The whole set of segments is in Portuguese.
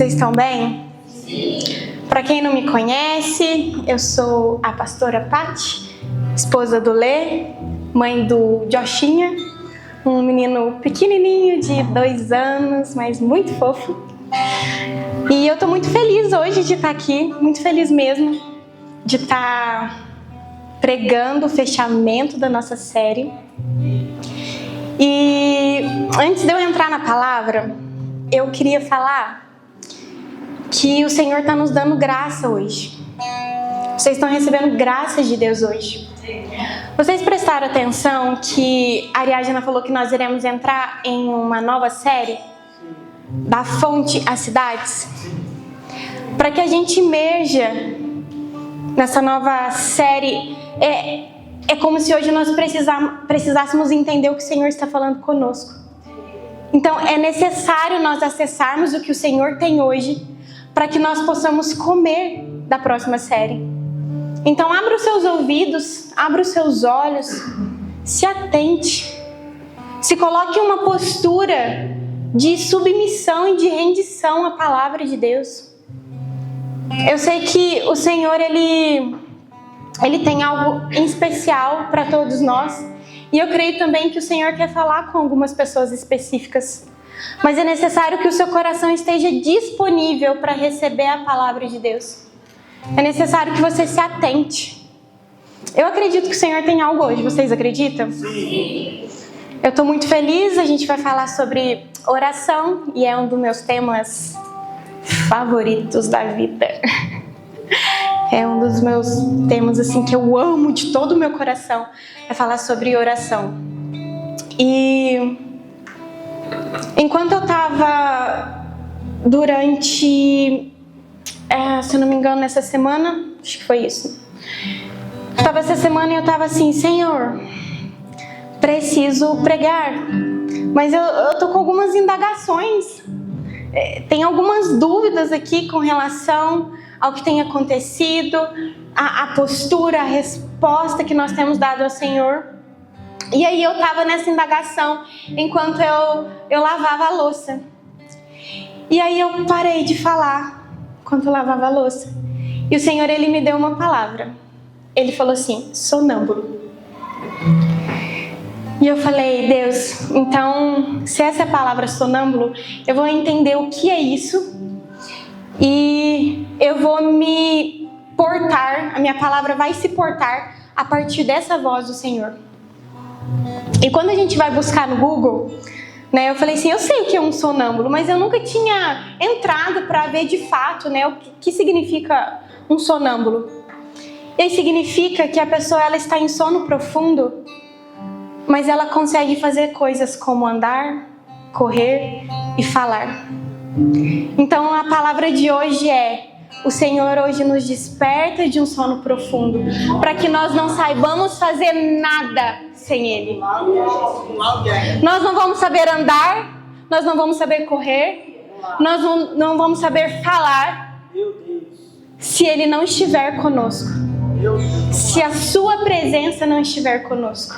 Vocês estão bem? Para quem não me conhece, eu sou a pastora Paty, esposa do Lê, mãe do Joshinha, um menino pequenininho de 2 anos, mas muito fofo. E eu tô muito feliz hoje de estar aqui, muito feliz mesmo de estar pregando o fechamento da nossa série. E antes de eu entrar na palavra, eu queria falar que o Senhor está nos dando graça hoje. Vocês estão recebendo graça de Deus hoje. Vocês prestaram atenção que a Ariadna falou que nós iremos entrar em uma nova série? Da fonte às cidades? Para que a gente emerja nessa nova série, é como se hoje nós precisássemos entender o que o Senhor está falando conosco. Então é necessário nós acessarmos o que o Senhor tem hoje para que nós possamos comer da próxima série. Então abra os seus ouvidos, abra os seus olhos, se atente, se coloque em uma postura de submissão e de rendição à palavra de Deus. Eu sei que o Senhor, Ele tem algo em especial para todos nós. E eu creio também que o Senhor quer falar com algumas pessoas específicas. Mas é necessário que o seu coração esteja disponível para receber a palavra de Deus. É necessário que você se atente. Eu acredito que o Senhor tem algo hoje. Vocês acreditam? Sim. Eu estou muito feliz. A gente vai falar sobre oração. E é um dos meus temas favoritos da vida. É um dos meus temas assim, que eu amo de todo o meu coração. É falar sobre oração. E enquanto eu estava durante, se eu não me engano, nessa semana, acho que foi isso. Estava essa semana e eu estava assim, Senhor, preciso pregar. Mas eu tô com algumas indagações. Tem algumas dúvidas aqui com relação ao que tem acontecido, a postura, a resposta que nós temos dado ao Senhor. E aí eu estava nessa indagação enquanto eu lavava a louça. E aí eu parei de falar enquanto eu lavava a louça. E o Senhor, Ele me deu uma palavra. Ele falou assim, sonâmbulo. E eu falei, Deus, então, se essa é a palavra sonâmbulo, eu vou entender o que é isso. E eu vou me portar, a minha palavra vai se portar a partir dessa voz do Senhor. E quando a gente vai buscar no Google, né, eu falei assim, eu sei o que é um sonâmbulo, mas eu nunca tinha entrado para ver de fato, né, o que significa um sonâmbulo. E aí significa que a pessoa ela está em sono profundo, mas ela consegue fazer coisas como andar, correr e falar. Então a palavra de hoje é: o Senhor hoje nos desperta de um sono profundo, para que nós não saibamos fazer nada sem Ele. Nós não vamos saber andar, nós não vamos saber correr, nós não vamos saber falar se Ele não estiver conosco, se a Sua presença não estiver conosco,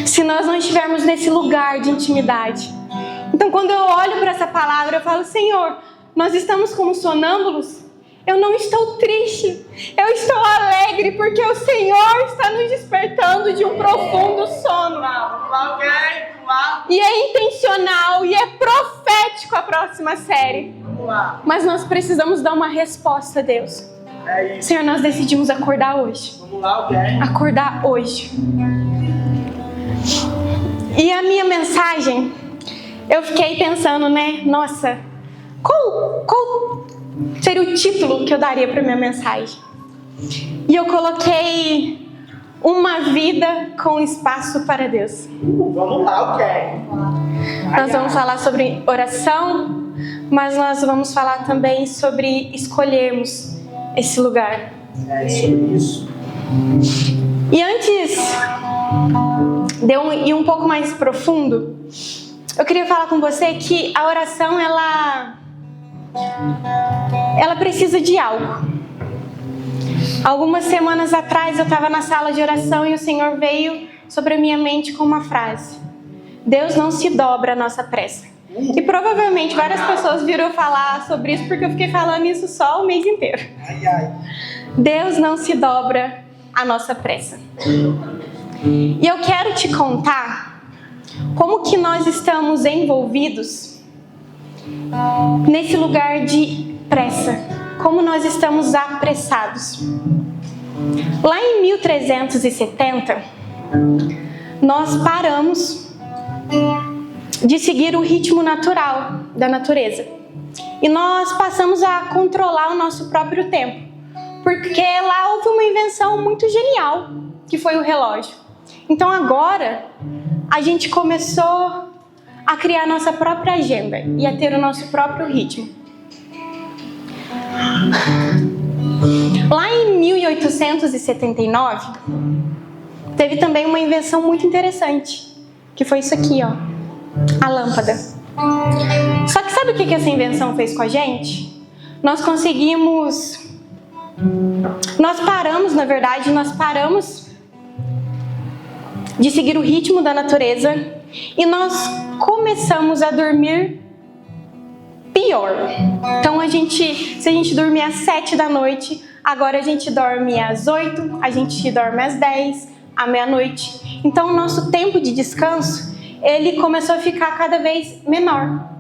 se nós não estivermos nesse lugar de intimidade. Então quando eu olho para essa palavra, eu falo, Senhor, nós estamos como sonâmbulos. Eu não estou triste, eu estou alegre, porque o Senhor está nos despertando de um profundo sono. E é intencional, e é profético a próxima série. Mas nós precisamos dar uma resposta a Deus. Senhor, nós decidimos acordar hoje. Acordar hoje. E a minha mensagem, eu fiquei pensando, né? Nossa, qual seria o título que eu daria para minha mensagem? E eu coloquei uma vida com espaço para Deus. Vamos lá, ok. Nós vamos falar sobre oração, mas nós vamos falar também sobre escolhermos esse lugar. É sobre isso. E antes de eu ir um pouco mais profundo, eu queria falar com você que a oração, ela precisa de algo. Algumas semanas atrás eu estava na sala de oração e o Senhor veio sobre a minha mente com uma frase: Deus não se dobra à nossa pressa. E provavelmente várias pessoas viram falar sobre isso porque eu fiquei falando isso só o mês inteiro. Ai, ai. Deus não se dobra à nossa pressa. E eu quero te contar como que nós estamos envolvidos nesse lugar de pressa. Como nós estamos apressados. Lá em 1370, nós paramos de seguir o ritmo natural da natureza. E nós passamos a controlar o nosso próprio tempo. Porque lá houve uma invenção muito genial, que foi o relógio. Então agora, a gente começou a criar nossa própria agenda e a ter o nosso próprio ritmo. Lá em 1879, teve também uma invenção muito interessante, que foi isso aqui, ó, a lâmpada. Só que sabe o que essa invenção fez com a gente? Nós paramos de seguir o ritmo da natureza e nós começamos a dormir pior. Então se a gente dormir às 7 da noite, agora a gente dorme às 8, a gente dorme às 10, à meia-noite. Então o nosso tempo de descanso, ele começou a ficar cada vez menor.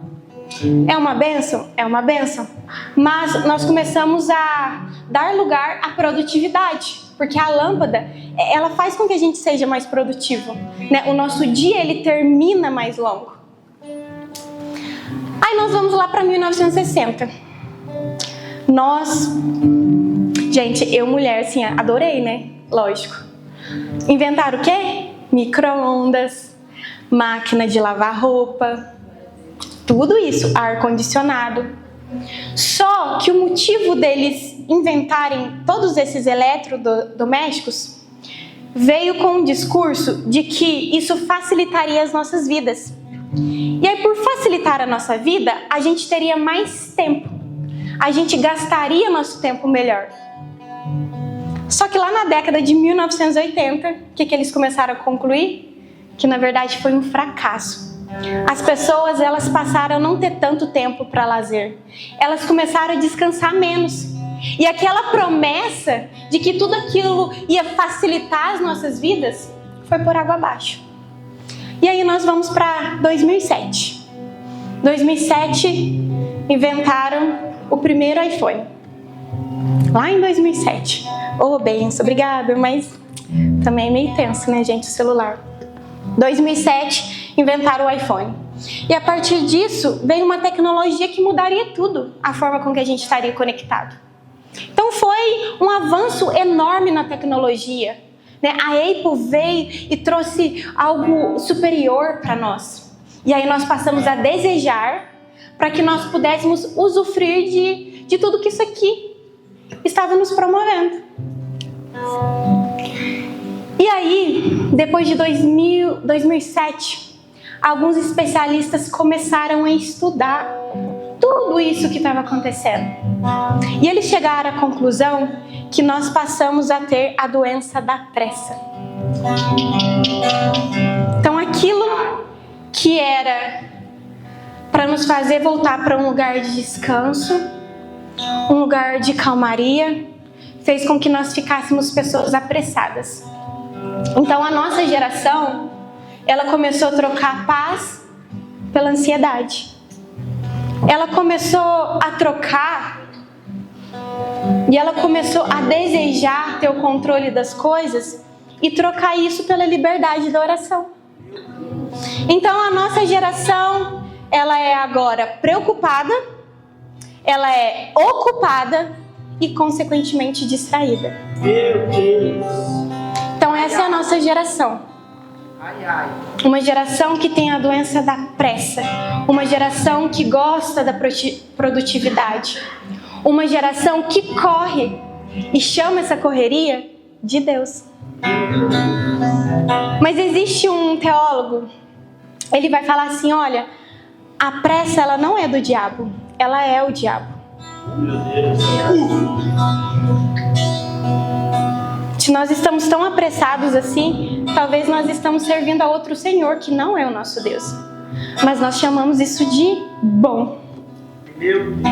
É uma bênção? É uma bênção. Mas nós começamos a dar lugar à produtividade, porque a lâmpada, ela faz com que a gente seja mais produtivo, né? O nosso dia, ele termina mais longo. Aí nós vamos lá para 1960. Gente, eu mulher, assim, adorei, né? Lógico. Inventaram o quê? Micro-ondas, máquina de lavar roupa, tudo isso, ar-condicionado. Só que o motivo deles inventarem todos esses eletrodomésticos veio com um discurso de que isso facilitaria as nossas vidas. E aí, por facilitar a nossa vida, a gente teria mais tempo. A gente gastaria nosso tempo melhor. Só que lá na década de 1980, o que eles começaram a concluir? Que na verdade foi um fracasso. As pessoas, elas passaram a não ter tanto tempo para lazer. Elas começaram a descansar menos. E aquela promessa de que tudo aquilo ia facilitar as nossas vidas foi por água abaixo. E aí nós vamos para 2007. 2007 inventaram o primeiro iPhone. Lá em 2007. Ô, benção, obrigada, mas também é meio tenso, né, gente, o celular. 2007 inventaram o iPhone. E a partir disso veio uma tecnologia que mudaria tudo, a forma com que a gente estaria conectado. Então foi um avanço enorme na tecnologia, né? A Apple veio e trouxe algo superior para nós. E aí nós passamos a desejar para que nós pudéssemos usufruir de tudo que isso aqui estava nos promovendo. E aí, depois de 2007, alguns especialistas começaram a estudar tudo isso que estava acontecendo. E eles chegaram à conclusão que nós passamos a ter a doença da pressa. Então aquilo que era para nos fazer voltar para um lugar de descanso, um lugar de calmaria, fez com que nós ficássemos pessoas apressadas. Então a nossa geração, ela começou a trocar a paz pela ansiedade. Ela começou a trocar e ela começou a desejar ter o controle das coisas e trocar isso pela liberdade da oração. Então a nossa geração, ela é agora preocupada, ela é ocupada e consequentemente distraída. Meu Deus. Então essa é a nossa geração. Uma geração que tem a doença da pressa. Uma geração que gosta da produtividade. Uma geração que corre e chama essa correria de Deus. Mas existe um teólogo, ele vai falar assim, olha, a pressa ela não é do diabo, ela é o diabo. Meu Deus. Se nós estamos tão apressados assim, talvez nós estamos servindo a outro Senhor que não é o nosso Deus. mas nós chamamos isso de bom. Meu Deus.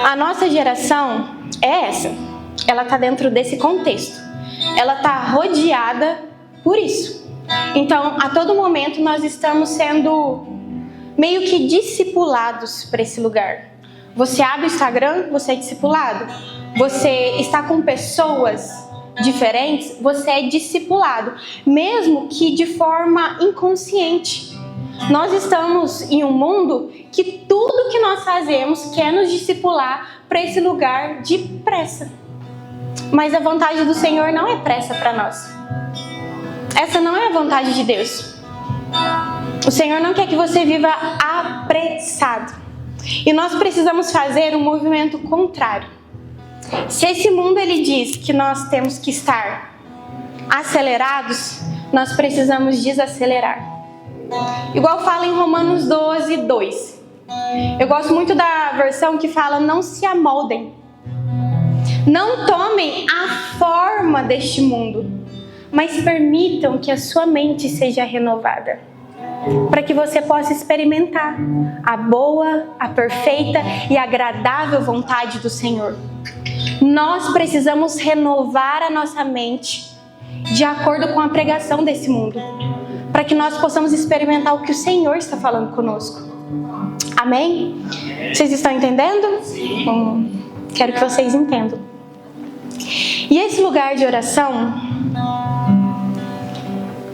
A nossa geração é essa. Ela está dentro desse contexto. Ela está rodeada por isso. Então, a todo momento nós estamos sendo meio que discipulados para esse lugar. Você abre o Instagram, você é discipulado. Você está com pessoas diferentes, você é discipulado, mesmo que de forma inconsciente. Nós estamos em um mundo que tudo que nós fazemos quer nos discipular para esse lugar de pressa. Mas a vontade do Senhor não é pressa para nós. Essa não é a vontade de Deus. O Senhor não quer que você viva apressado. E nós precisamos fazer um movimento contrário. Se esse mundo ele diz que nós temos que estar acelerados, nós precisamos desacelerar. Igual fala em Romanos 12, 2. Eu gosto muito da versão que fala: não se amoldem. Não tomem a forma deste mundo, mas permitam que a sua mente seja renovada, para que você possa experimentar a boa, a perfeita e agradável vontade do Senhor. Nós precisamos renovar a nossa mente de acordo com a pregação desse mundo, para que nós possamos experimentar o que o Senhor está falando conosco. Amém? Vocês estão entendendo? Quero que vocês entendam. E esse lugar de oração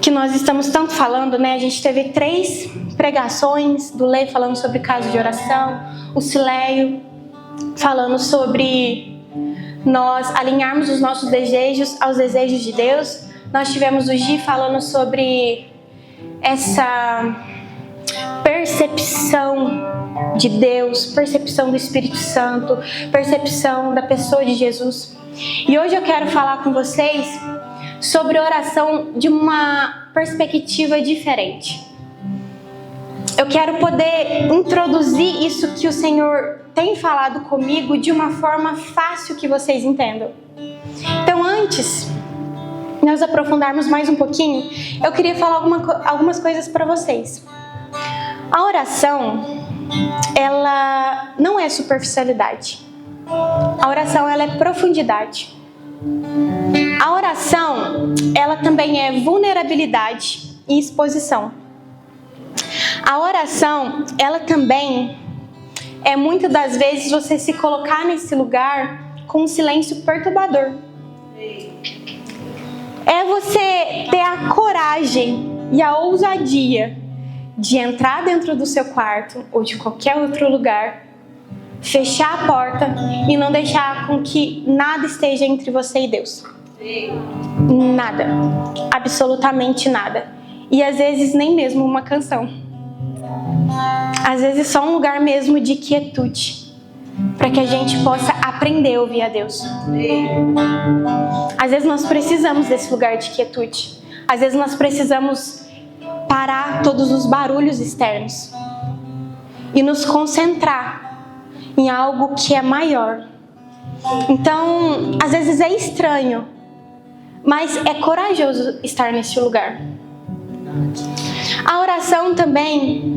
que nós estamos tanto falando, né? A gente teve 3 pregações do Lê falando sobre caso de oração, o Sileio falando sobre nós alinharmos os nossos desejos aos desejos de Deus. Nós tivemos o Gi falando sobre essa percepção de Deus, percepção do Espírito Santo, percepção da pessoa de Jesus. E hoje eu quero falar com vocês sobre oração de uma perspectiva diferente. Eu quero poder introduzir isso que o Senhor tem falado comigo de uma forma fácil que vocês entendam. Então, antes de nós aprofundarmos mais um pouquinho, eu queria falar algumas coisas para vocês. A oração, ela não é superficialidade. A oração, ela é profundidade. A oração, ela também é vulnerabilidade e exposição. A oração, ela também é muitas das vezes você se colocar nesse lugar com um silêncio perturbador. É você ter a coragem e a ousadia de entrar dentro do seu quarto ou de qualquer outro lugar, fechar a porta e não deixar com que nada esteja entre você e Deus. Nada. Absolutamente nada. E às vezes nem mesmo uma canção. Às vezes só um lugar mesmo de quietude, para que a gente possa aprender a ouvir a Deus. Às vezes nós precisamos desse lugar de quietude. Às vezes nós precisamos parar todos os barulhos externos e nos concentrar em algo que é maior. Então, às vezes é estranho, mas é corajoso estar neste lugar. A oração também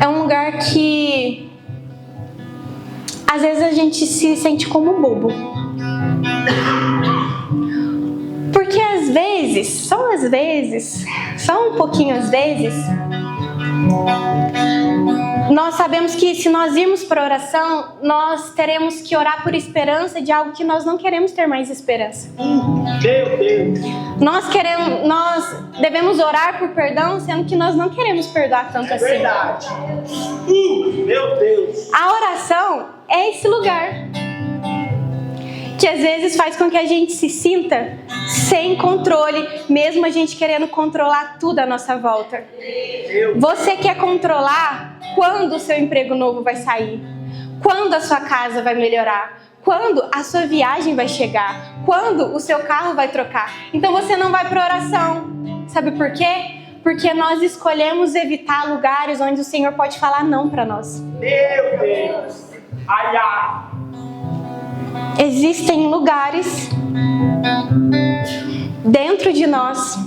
é um lugar que às vezes a gente se sente como bobo. Porque às vezes, só um pouquinho às vezes, nós sabemos que se nós irmos para a oração, nós teremos que orar por esperança de algo que nós não queremos ter mais esperança. Meu Deus. Nós devemos orar por perdão, sendo que nós não queremos perdoar tanto assim. Verdade. Meu Deus. A oração é esse lugar que às vezes faz com que a gente se sinta sem controle, mesmo a gente querendo controlar tudo à nossa volta. Você quer controlar quando o seu emprego novo vai sair, quando a sua casa vai melhorar, quando a sua viagem vai chegar, quando o seu carro vai trocar. Então você não vai para oração. Sabe por quê? Porque nós escolhemos evitar lugares onde o Senhor pode falar não para nós. Meu Deus. Ai, ai. Existem lugares dentro de nós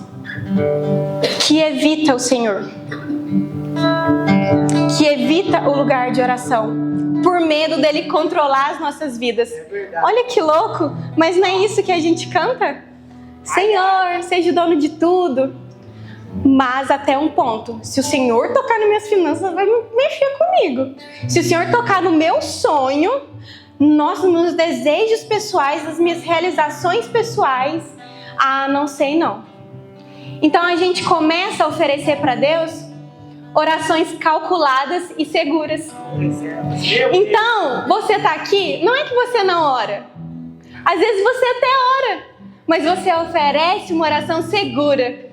que evita o Senhor, que evita o lugar de oração, por medo dele controlar as nossas vidas. Olha que louco, mas não é isso que a gente canta? Senhor, seja o dono de tudo. Mas até um ponto, se o Senhor tocar nas minhas finanças, vai mexer comigo. Se o Senhor tocar no meu sonho, nos meus desejos pessoais, nas minhas realizações pessoais, não sei não. Então a gente começa a oferecer para Deus orações calculadas e seguras. Então, você está aqui, não é que você não ora. Às vezes você até ora, mas você oferece uma oração segura.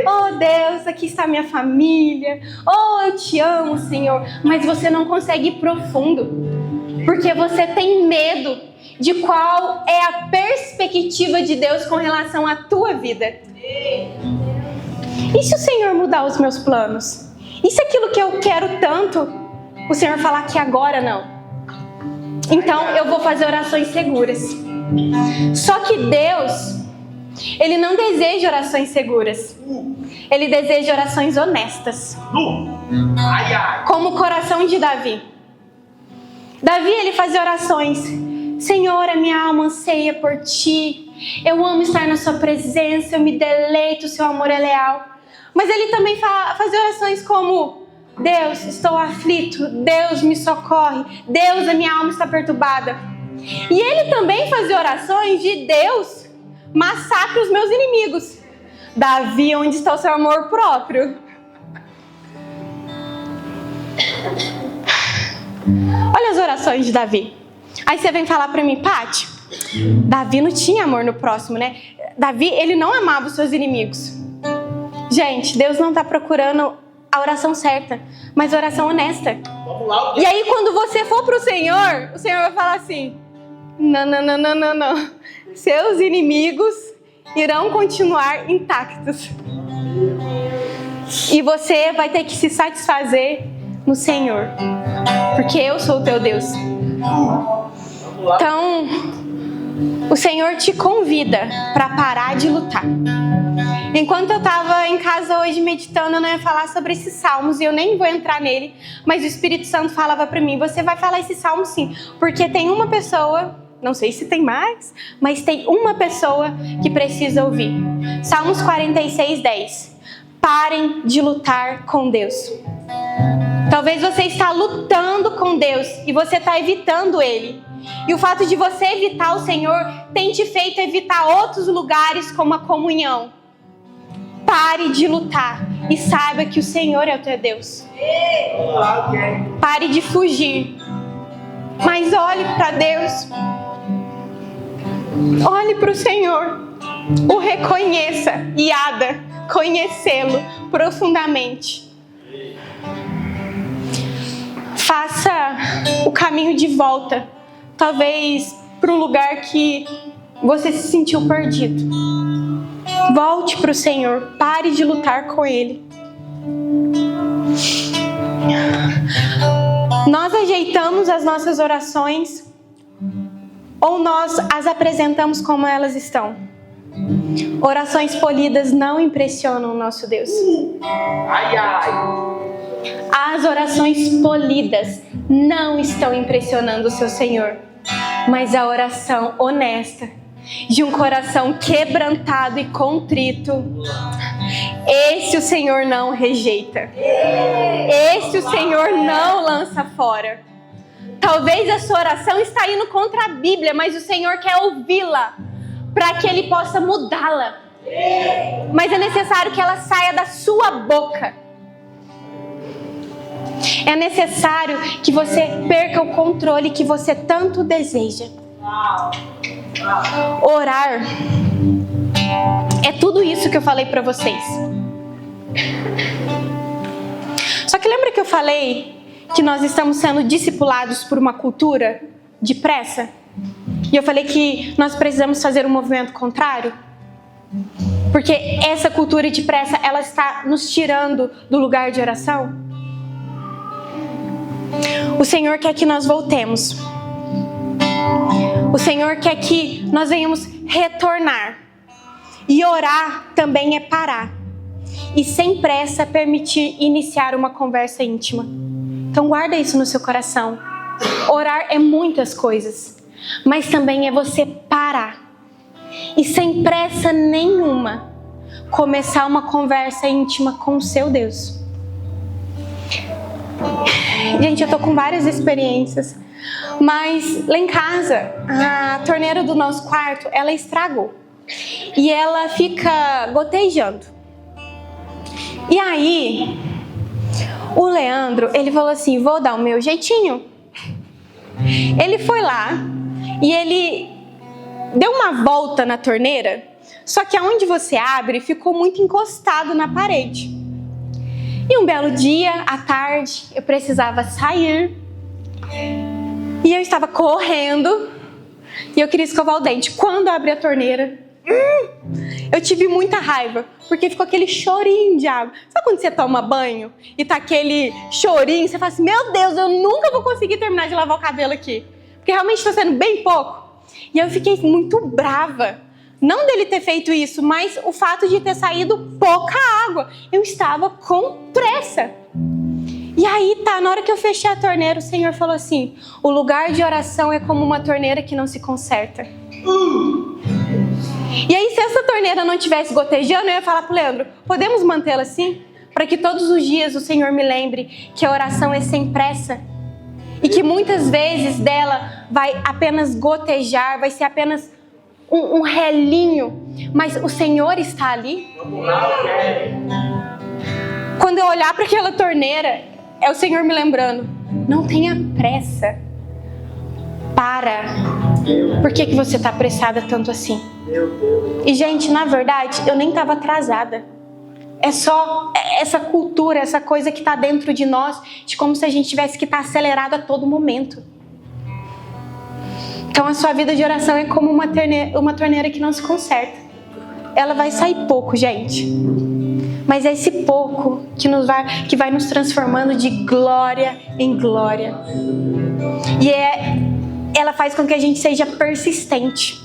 Oh Deus, aqui está minha família. Oh, eu te amo, Senhor. Mas você não consegue ir profundo, porque você tem medo de qual é a perspectiva de Deus com relação à tua vida. E se o Senhor mudar os meus planos? E se aquilo que eu quero tanto, o Senhor falar que agora não? Então eu vou fazer orações seguras. Só que Deus, Ele não deseja orações seguras. Ele deseja orações honestas. Como o coração de Davi. Davi, ele fazia orações. Senhor, a minha alma anseia por Ti. Eu amo estar na Sua presença. Eu me deleito, o Seu amor é leal. Mas ele também fazia orações como: Deus, estou aflito. Deus, me socorre. Deus, a minha alma está perturbada. E ele também fazia orações de: Deus, massacre os meus inimigos. Davi, onde está o seu amor próprio? Olha as orações de Davi. Aí você vem falar pra mim: Paty, Davi não tinha amor no próximo, né? Davi, ele não amava os seus inimigos. Gente, Deus não está procurando a oração certa, mas a oração honesta. E aí quando você for pro Senhor, o Senhor vai falar assim: não. Seus inimigos irão continuar intactos. E você vai ter que se satisfazer no Senhor, porque eu sou o teu Deus. Então, o Senhor te convida para parar de lutar. Enquanto eu estava em casa hoje meditando, eu não ia falar sobre esses salmos e eu nem vou entrar nele, mas o Espírito Santo falava para mim: você vai falar esse salmo sim, porque tem uma pessoa, não sei se tem mais, mas tem uma pessoa que precisa ouvir. Salmos 46:10. Parem de lutar com Deus. Talvez você está lutando com Deus e você está evitando Ele. E o fato de você evitar o Senhor tem te feito evitar outros lugares como a comunhão. Pare de lutar e saiba que o Senhor é o teu Deus. Pare de fugir, mas olhe para Deus. Olhe para o Senhor, o reconheça e conhecê-lo profundamente. Faça o caminho de volta, talvez para um lugar que você se sentiu perdido. Volte para o Senhor, pare de lutar com Ele. Nós ajeitamos as nossas orações ou nós as apresentamos como elas estão? Orações polidas não impressionam o nosso Deus. As orações polidas não estão impressionando o seu Senhor, mas a oração honesta, de um coração quebrantado e contrito, esse o Senhor não rejeita. Esse o Senhor não lança fora. Talvez a sua oração está indo contra a Bíblia, mas o Senhor quer ouvi-la para que Ele possa mudá-la. Mas é necessário que ela saia da sua boca. É necessário que você perca o controle que você tanto deseja. Orar é tudo isso que eu falei para vocês. Só que lembra que eu falei que nós estamos sendo discipulados por uma cultura de pressa? E eu falei que nós precisamos fazer um movimento contrário? Porque essa cultura de pressa, ela está nos tirando do lugar de oração. O Senhor quer que nós voltemos. O Senhor quer que nós venhamos retornar. E orar também é parar. e sem pressa permitir iniciar uma conversa íntima. Então guarda isso no seu coração. Orar é muitas coisas, mas também é você parar e sem pressa nenhuma começar uma conversa íntima com o seu Deus. Gente, eu tô com várias experiências, mas lá em casa, a torneira do nosso quarto, ela estragou. E ela fica gotejando. E aí, o Leandro, ele falou assim, vou dar o meu jeitinho. Ele foi lá e ele deu uma volta na torneira, só que aonde você abre ficou muito encostado na parede. E um belo dia, à tarde, eu precisava sair e eu estava correndo e eu queria escovar o dente. Quando eu abri a torneira, eu tive muita raiva, porque ficou aquele chorinho de água. Sabe quando você toma banho e tá aquele chorinho, você fala assim, meu Deus, eu nunca vou conseguir terminar de lavar o cabelo aqui, porque realmente está sendo bem pouco. E eu fiquei muito brava. Não dele ter feito isso, mas o fato de ter saído pouca água. Eu estava com pressa. E aí tá, na hora que eu fechei a torneira, o Senhor falou assim, o lugar de oração é como uma torneira que não se conserta. E aí se essa torneira não estivesse gotejando, eu ia falar pro Leandro, podemos mantê-la assim? Para que todos os dias o Senhor me lembre que a oração é sem pressa. E que muitas vezes dela vai apenas gotejar, vai ser apenas um relinho, mas o Senhor está ali. Quando eu olhar para aquela torneira, é o Senhor me lembrando, não tenha pressa. Para. Por que você está apressada tanto assim? E gente, na verdade, eu nem estava atrasada. É só essa cultura, essa coisa que está dentro de nós, de como se a gente tivesse que estar acelerado a todo momento. Então a sua vida de oração é como uma torneira que não se conserta. Ela vai sair pouco, gente. Mas é esse pouco que vai nos transformando de glória em glória. E ela faz com que a gente seja persistente.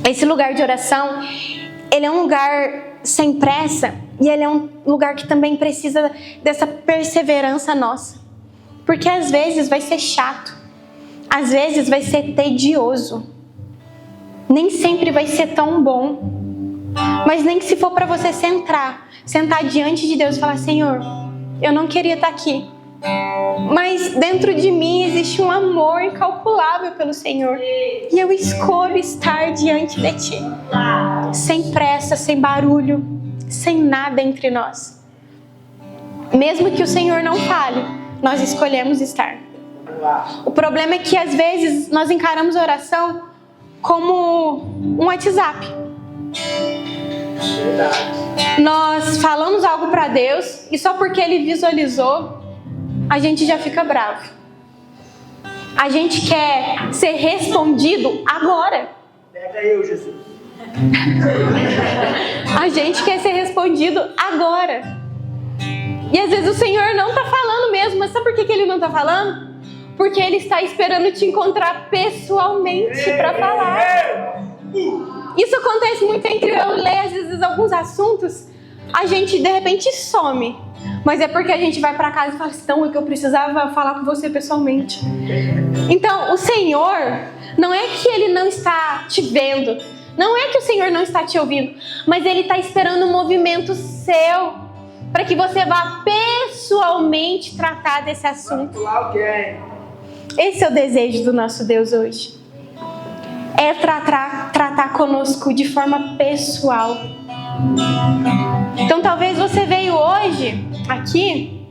Esse lugar de oração, ele é um lugar sem pressa. E ele é um lugar que também precisa dessa perseverança nossa. Porque às vezes vai ser chato. Às vezes vai ser tedioso. Nem sempre vai ser tão bom. Mas nem que se for para você sentar diante de Deus e falar, Senhor, eu não queria estar aqui. Mas dentro de mim existe um amor incalculável pelo Senhor. E eu escolho estar diante de Ti. Sem pressa, sem barulho, sem nada entre nós. Mesmo que o Senhor não fale, nós escolhemos estar. O problema é que às vezes nós encaramos a oração como um WhatsApp. Nós falamos algo para Deus e só porque Ele visualizou, a gente já fica bravo. A gente quer ser respondido agora. Pega eu, Jesus. A gente quer ser respondido agora. E às vezes o Senhor não está falando mesmo, mas sabe por que Ele não está falando? Porque Ele está esperando te encontrar pessoalmente para falar. Isso acontece muito entre eu e Lê, às vezes alguns assuntos, a gente de repente some. Mas é porque a gente vai para casa e fala assim, então é que eu precisava falar com você pessoalmente. Então o Senhor, não é que Ele não está te vendo, não é que o Senhor não está te ouvindo, mas Ele está esperando um movimento seu, para que você vá pessoalmente tratar desse assunto. Esse é o desejo do nosso Deus hoje. É tratar conosco de forma pessoal. Então talvez você veio hoje aqui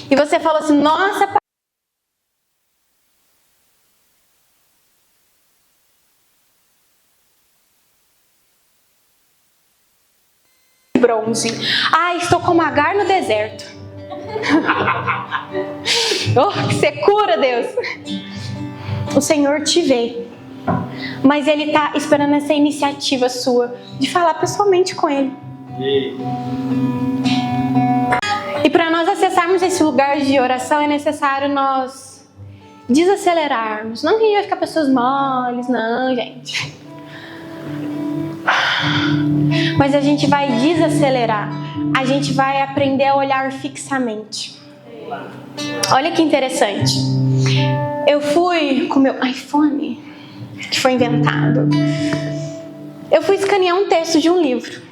e você falou assim, nossa, bronze. Estou como Agar no deserto. Oh, que secura, Deus. O Senhor te vê, mas Ele está esperando essa iniciativa sua de falar pessoalmente com Ele. E para nós acessarmos esse lugar de oração é necessário nós desacelerarmos. Não que a gente vai ficar pessoas moles, não, gente. mas a gente vai desacelerar. A gente vai aprender a olhar fixamente. Olha que interessante. Eu fui com meu iPhone, que foi inventado. Eu fui escanear um texto de um livro.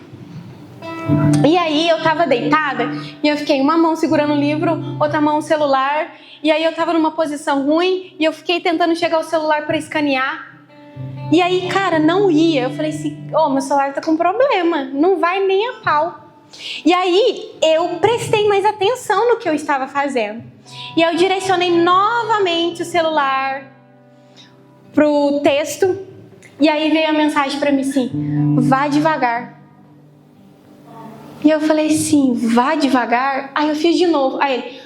E aí eu tava deitada e eu fiquei uma mão segurando o livro, outra mão o celular. E aí eu tava numa posição ruim e eu fiquei tentando chegar ao celular para escanear. E aí, cara, não ia. Eu falei assim, meu celular tá com problema, não vai nem a pau. E aí eu prestei mais atenção no que eu estava fazendo. E eu direcionei novamente o celular pro texto. E aí veio a mensagem para mim assim, vá devagar. E eu falei assim, vá devagar? Aí eu fiz de novo. Aí ele,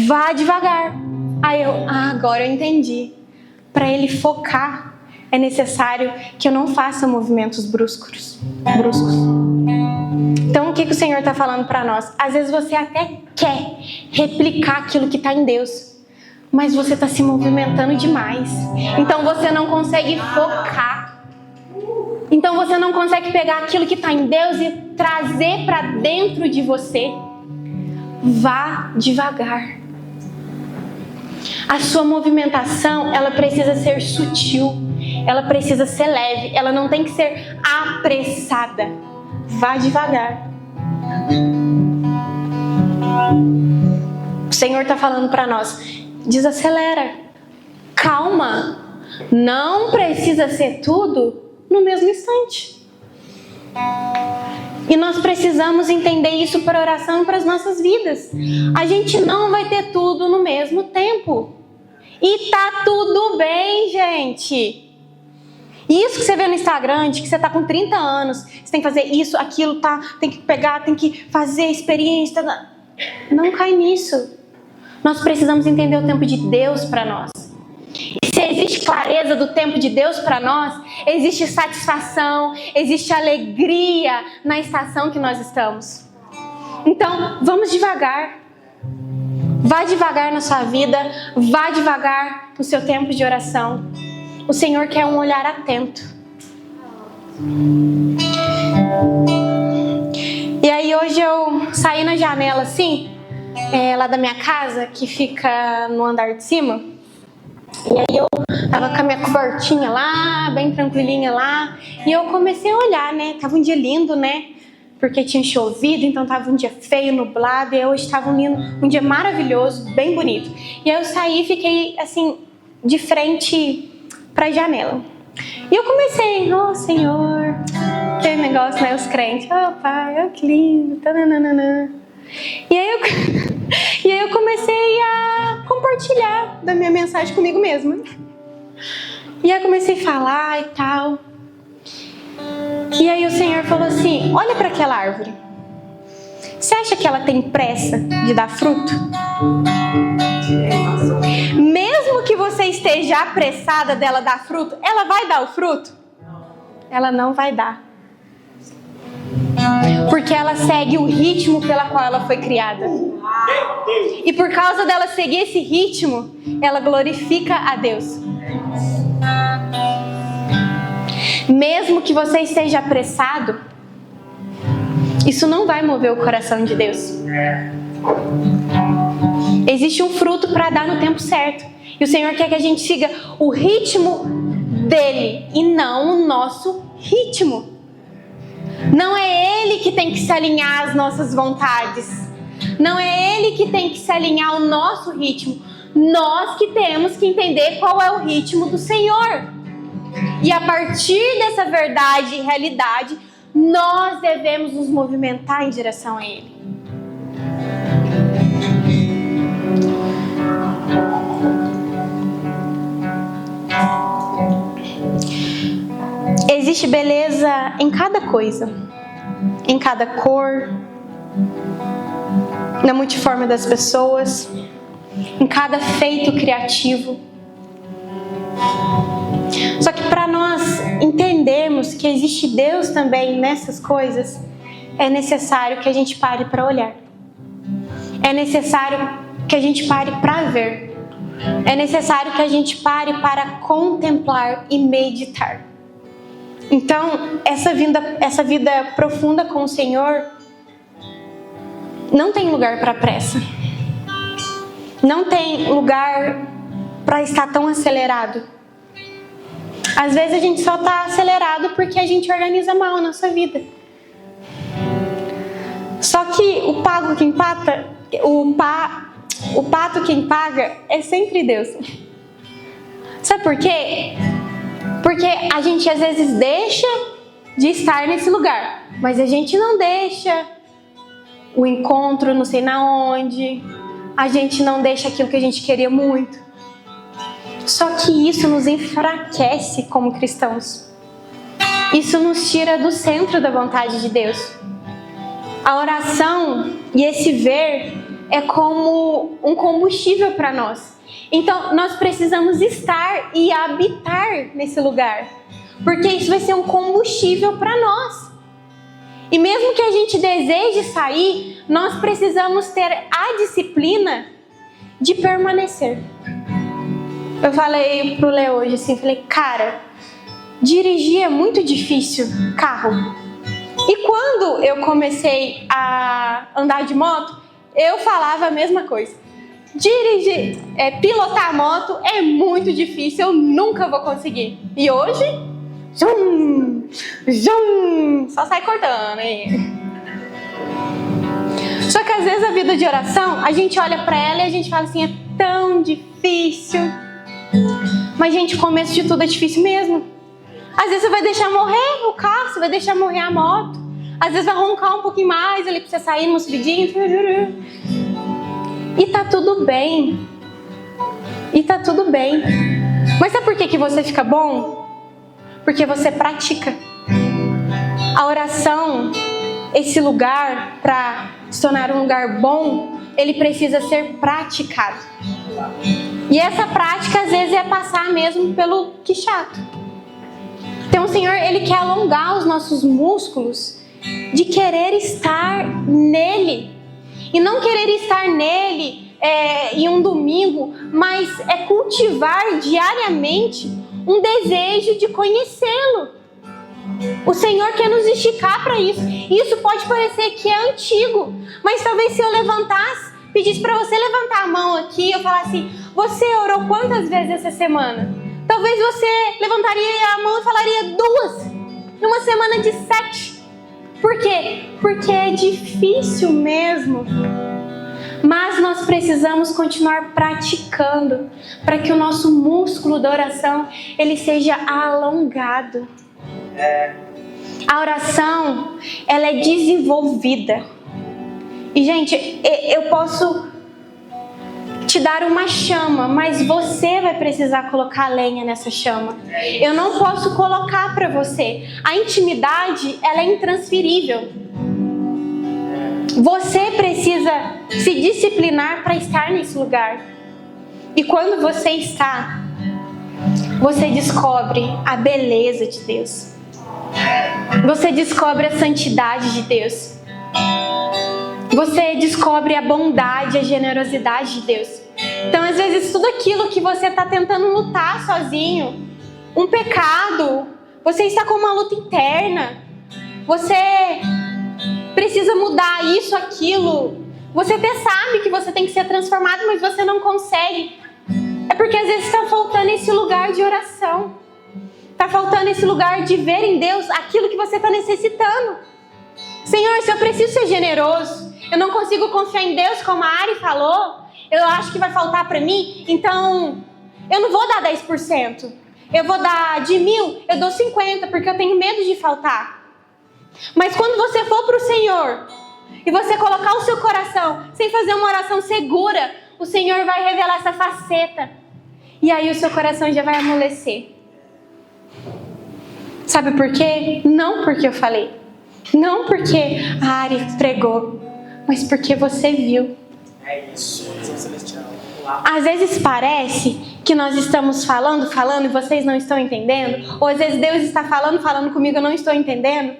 vá devagar. Aí eu, agora eu entendi. Para ele focar, é necessário que eu não faça movimentos bruscos. Então o que o Senhor está falando para nós? Às vezes você até quer replicar aquilo que está em Deus, mas você está se movimentando demais. Então você não consegue focar. Então você não consegue pegar aquilo que está em Deus e trazer para dentro de você. Vá devagar. A sua movimentação, ela precisa ser sutil. Ela precisa ser leve. Ela não tem que ser apressada. Vá devagar. O Senhor está falando para nós, desacelera. Calma. Não precisa ser tudo no mesmo instante. E nós precisamos entender isso para oração e para as nossas vidas. A gente não vai ter tudo no mesmo tempo. E tá tudo bem, gente. Isso que você vê no Instagram, de que você tá com 30 anos, você tem que fazer isso, aquilo, tem que pegar, tem que fazer experiência. Não cai nisso. Nós precisamos entender o tempo de Deus para nós. E se existe clareza do tempo de Deus para nós, existe satisfação, existe alegria na estação que nós estamos. Então, vamos devagar. Vá devagar na sua vida, vá devagar no seu tempo de oração. O Senhor quer um olhar atento. E aí hoje eu saí na janela assim, lá da minha casa, que fica no andar de cima. E aí eu tava com a minha cobertinha lá, bem tranquilinha lá. E eu comecei a olhar, né? Tava um dia lindo, né? Porque tinha chovido, então tava um dia feio, nublado. E hoje tava um dia maravilhoso, bem bonito. E aí eu saí e fiquei assim, de frente pra janela. E eu comecei, Senhor, aquele negócio, né? Os crentes, Pai, que lindo, tananana. E aí eu comecei a compartilhar da minha mensagem comigo mesma. E aí eu comecei a falar e tal. E aí o Senhor falou assim, olha para aquela árvore. Você acha que ela tem pressa de dar fruto? Mesmo que você esteja apressada dela dar fruto, ela vai dar o fruto? Ela não vai dar. Porque ela segue o ritmo pela qual ela foi criada. E por causa dela seguir esse ritmo, ela glorifica a Deus. Mesmo que você esteja apressado, isso não vai mover o coração de Deus. Existe um fruto para dar no tempo certo. E o Senhor quer que a gente siga o ritmo dele e não o nosso ritmo. Não é Ele que tem que se alinhar às nossas vontades. Não é Ele que tem que se alinhar ao nosso ritmo. Nós que temos que entender qual é o ritmo do Senhor. E a partir dessa verdade e realidade, nós devemos nos movimentar em direção a Ele. Existe beleza em cada coisa, em cada cor, na multiforme das pessoas, em cada feito criativo. Só que para nós entendermos que existe Deus também nessas coisas, é necessário que a gente pare para olhar. É necessário que a gente pare para ver. É necessário que a gente pare para contemplar e meditar. Então, essa vida profunda com o Senhor não tem lugar para pressa. Não tem lugar para estar tão acelerado. Às vezes a gente só está acelerado porque a gente organiza mal a nossa vida. Só que o pato quem paga é sempre Deus. Sabe por quê? Porque a gente às vezes deixa de estar nesse lugar, mas a gente não deixa o encontro não sei na onde, a gente não deixa aquilo que a gente queria muito. Só que isso nos enfraquece como cristãos. Isso nos tira do centro da vontade de Deus. A oração e esse ver é como um combustível para nós. Então, nós precisamos estar e habitar nesse lugar, porque isso vai ser um combustível para nós. E mesmo que a gente deseje sair, nós precisamos ter a disciplina de permanecer. Eu falei pro Léo hoje assim, falei, cara, dirigir é muito difícil, carro. E quando eu comecei a andar de moto, eu falava a mesma coisa. Dirigir, pilotar a moto é muito difícil, eu nunca vou conseguir. E hoje, só sai cortando, hein? Só que às vezes a vida de oração, a gente olha pra ela e a gente fala assim, é tão difícil. Mas, gente, o começo de tudo é difícil mesmo. Às vezes você vai deixar morrer o carro, você vai deixar morrer a moto. Às vezes vai roncar um pouquinho mais ali pra você sair numa subidinha. E tá tudo bem. Mas sabe por que você fica bom? Porque você pratica. A oração, esse lugar para se tornar um lugar bom, ele precisa ser praticado. E essa prática às vezes é passar mesmo pelo que chato. Então o Senhor, Ele quer alongar os nossos músculos de querer estar nele. E não querer estar nele em um domingo, mas é cultivar diariamente um desejo de conhecê-lo. O Senhor quer nos esticar para isso. Isso pode parecer que é antigo, mas talvez se eu levantasse, pedisse para você levantar a mão aqui, eu falasse assim, você orou quantas vezes essa semana? Talvez você levantaria a mão e falaria 2, numa semana de 7. Por quê? Porque é difícil mesmo. Mas nós precisamos continuar praticando para que o nosso músculo da oração ele seja alongado. A oração, ela é desenvolvida. E, gente, eu posso te dar uma chama, mas você vai precisar colocar lenha nessa chama. Eu não posso colocar para você. A intimidade, ela é intransferível. Você precisa se disciplinar para estar nesse lugar. E quando você está, você descobre a beleza de Deus. Você descobre a santidade de Deus. Você descobre a bondade, a generosidade de Deus. Então, às vezes, tudo aquilo que você está tentando lutar sozinho, um pecado, você está com uma luta interna, você precisa mudar isso, aquilo, você até sabe que você tem que ser transformado, mas você não consegue. É porque às vezes está faltando esse lugar de oração. Está faltando esse lugar de ver em Deus aquilo que você está necessitando. Senhor, se eu preciso ser generoso, eu não consigo confiar em Deus como a Ari falou, eu acho que vai faltar para mim, então eu não vou dar 10%. Eu vou dar de 1.000, eu dou 50, porque eu tenho medo de faltar. Mas quando você for para o Senhor e você colocar o seu coração, sem fazer uma oração segura, o Senhor vai revelar essa faceta. E aí o seu coração já vai amolecer. Sabe por quê? Não porque eu falei. Não porque a Ari pregou. Mas porque você viu. É isso. Celestial. Às vezes parece que nós estamos falando e vocês não estão entendendo. Ou às vezes Deus está falando comigo e eu não estou entendendo.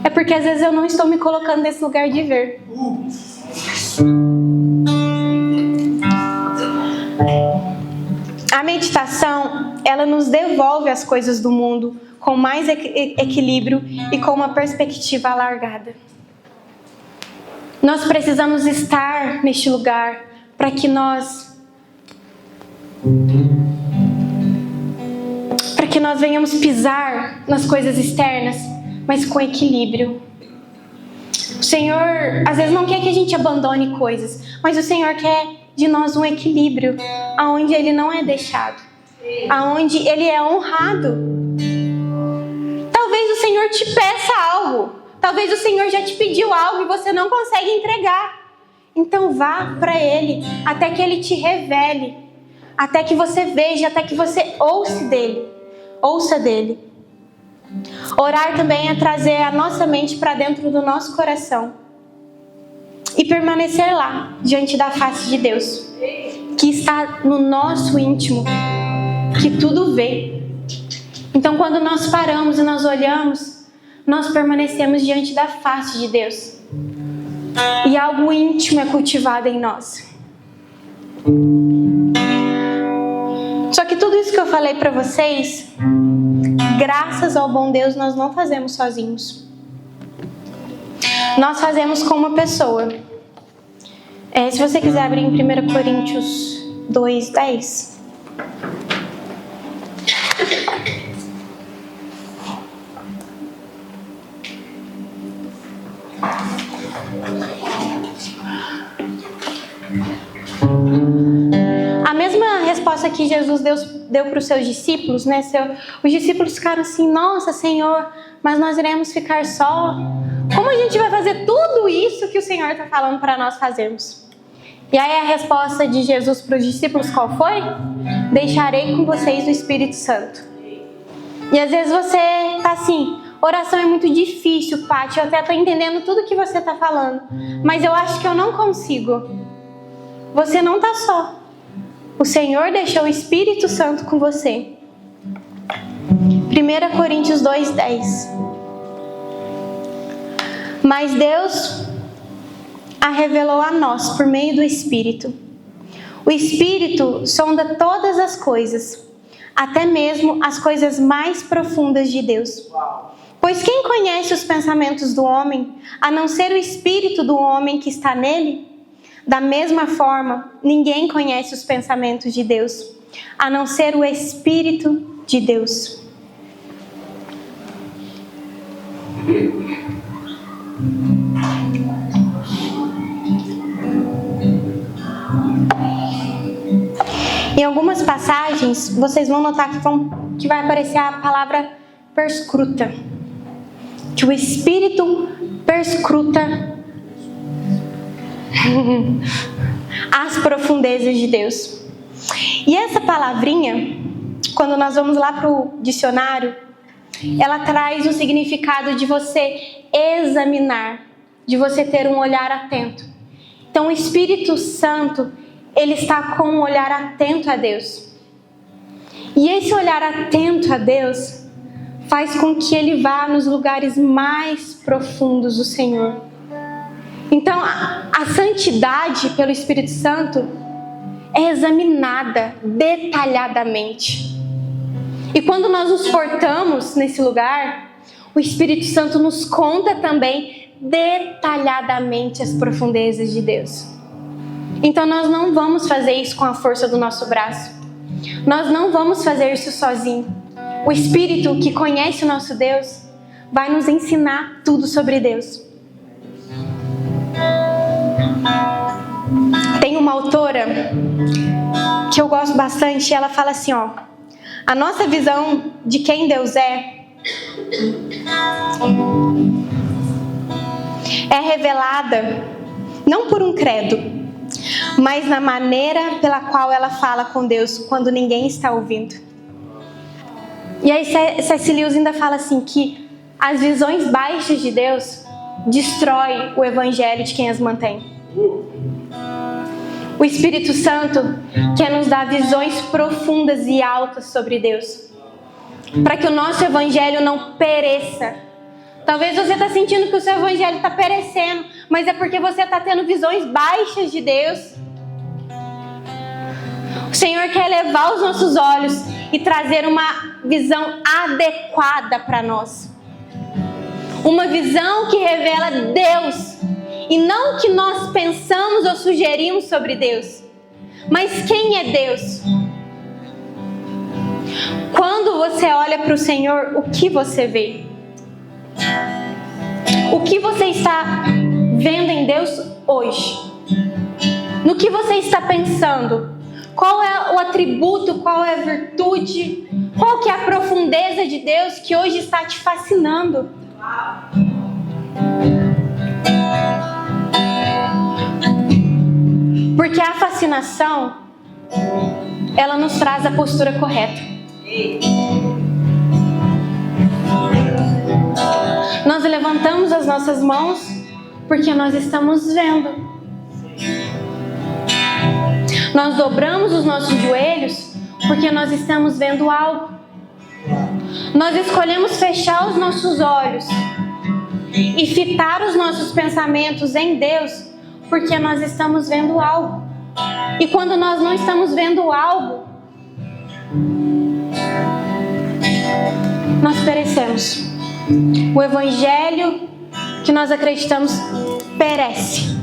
É porque às vezes eu não estou me colocando nesse lugar de ver. A meditação, ela nos devolve as coisas do mundo com mais equilíbrio e com uma perspectiva alargada. Nós precisamos estar neste lugar para que nós venhamos pisar nas coisas externas, mas com equilíbrio. O Senhor, às vezes, não quer que a gente abandone coisas, mas o Senhor quer de nós um equilíbrio, aonde Ele não é deixado, aonde Ele é honrado. Talvez o Senhor te peça algo, talvez o Senhor já te pediu algo e você não consegue entregar. Então vá para Ele, até que Ele te revele, até que você veja, até que você ouça dele. Orar também é trazer a nossa mente para dentro do nosso coração e permanecer lá, diante da face de Deus, que está no nosso íntimo, que tudo vê. Então, quando nós paramos e nós olhamos, nós permanecemos diante da face de Deus e algo íntimo é cultivado em nós. Só que tudo isso que eu falei para vocês, graças ao bom Deus, nós não fazemos sozinhos. Nós fazemos com uma pessoa. Se você quiser abrir em 1 Coríntios 2:10. A mesma resposta que Jesus deu para os seus discípulos, né? Os discípulos ficaram assim: nossa, Senhor, mas nós iremos ficar só? Como a gente vai fazer tudo isso que o Senhor está falando para nós fazermos? E aí a resposta de Jesus para os discípulos qual foi? Deixarei com vocês o Espírito Santo. E às vezes você está assim: oração é muito difícil, Paty, eu até estou entendendo tudo que você está falando, mas eu acho que eu não consigo. Você não está só. O Senhor deixou o Espírito Santo com você. 1 Coríntios 2:10. Mas Deus a revelou a nós por meio do Espírito. O Espírito sonda todas as coisas, até mesmo as coisas mais profundas de Deus. Pois quem conhece os pensamentos do homem, a não ser o Espírito do homem que está nele? Da mesma forma, ninguém conhece os pensamentos de Deus, a não ser o Espírito de Deus. Em algumas passagens, vocês vão notar que vai aparecer a palavra perscruta. Que o Espírito perscruta as profundezas de Deus. E essa palavrinha, quando nós vamos lá para o dicionário, ela traz o significado de você examinar, de você ter um olhar atento. Então o Espírito Santo, ele está com um olhar atento a Deus. E esse olhar atento a Deus faz com que ele vá nos lugares mais profundos do Senhor. Então, a santidade pelo Espírito Santo é examinada detalhadamente. E quando nós nos portamos nesse lugar, o Espírito Santo nos conta também detalhadamente as profundezas de Deus. Então, nós não vamos fazer isso com a força do nosso braço. Nós não vamos fazer isso sozinho. O Espírito que conhece o nosso Deus vai nos ensinar tudo sobre Deus. Tem uma autora que eu gosto bastante, ela fala assim, a nossa visão de quem Deus é revelada não por um credo, mas na maneira pela qual ela fala com Deus quando ninguém está ouvindo. E aí C.S. Lewis ainda fala assim que as visões baixas de Deus destrói o evangelho de quem as mantém. O Espírito Santo quer nos dar visões profundas e altas sobre Deus, para que o nosso evangelho não pereça. Talvez você está sentindo que o seu evangelho está perecendo, mas é porque você está tendo visões baixas de Deus. O Senhor quer elevar os nossos olhos e trazer uma visão adequada para nós. Uma visão que revela Deus. E não o que nós pensamos ou sugerimos sobre Deus. Mas quem é Deus? Quando você olha para o Senhor, o que você vê? O que você está vendo em Deus hoje? No que você está pensando? Qual é o atributo, qual é a virtude? Qual que é a profundeza de Deus que hoje está te fascinando? Porque a fascinação, ela nos traz a postura correta. Nós levantamos as nossas mãos porque nós estamos vendo. Nós dobramos os nossos joelhos porque nós estamos vendo algo. Nós escolhemos fechar os nossos olhos e fitar os nossos pensamentos em Deus porque nós estamos vendo algo. E quando nós não estamos vendo algo, nós perecemos. O evangelho que nós acreditamos perece.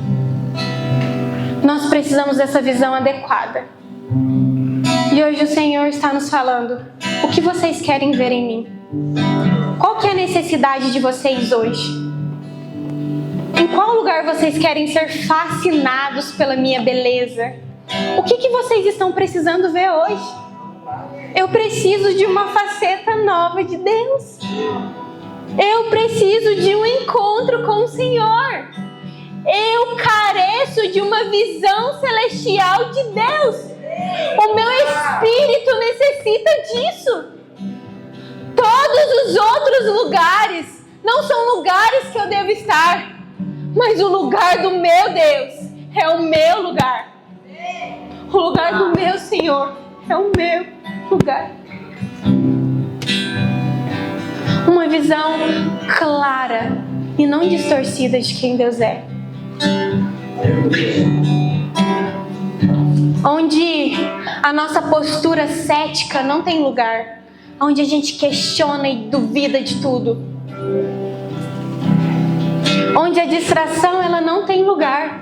Nós precisamos dessa visão adequada. E hoje o Senhor está nos falando: o que vocês querem ver em mim? Qual que é a necessidade de vocês hoje? Em qual lugar vocês querem ser fascinados pela minha beleza? O que vocês estão precisando ver hoje? Eu preciso de uma faceta nova de Deus. Eu preciso de um encontro com o Senhor. Eu careço de uma visão celestial de Deus. O meu espírito necessita disso. Todos os outros lugares não são lugares que eu devo estar, mas o lugar do meu Deus é o meu lugar. O lugar do meu Senhor é o meu lugar. Uma visão clara e não distorcida de quem Deus é. Onde a nossa postura cética não tem lugar. Onde a gente questiona e duvida de tudo. Onde a distração ela não tem lugar.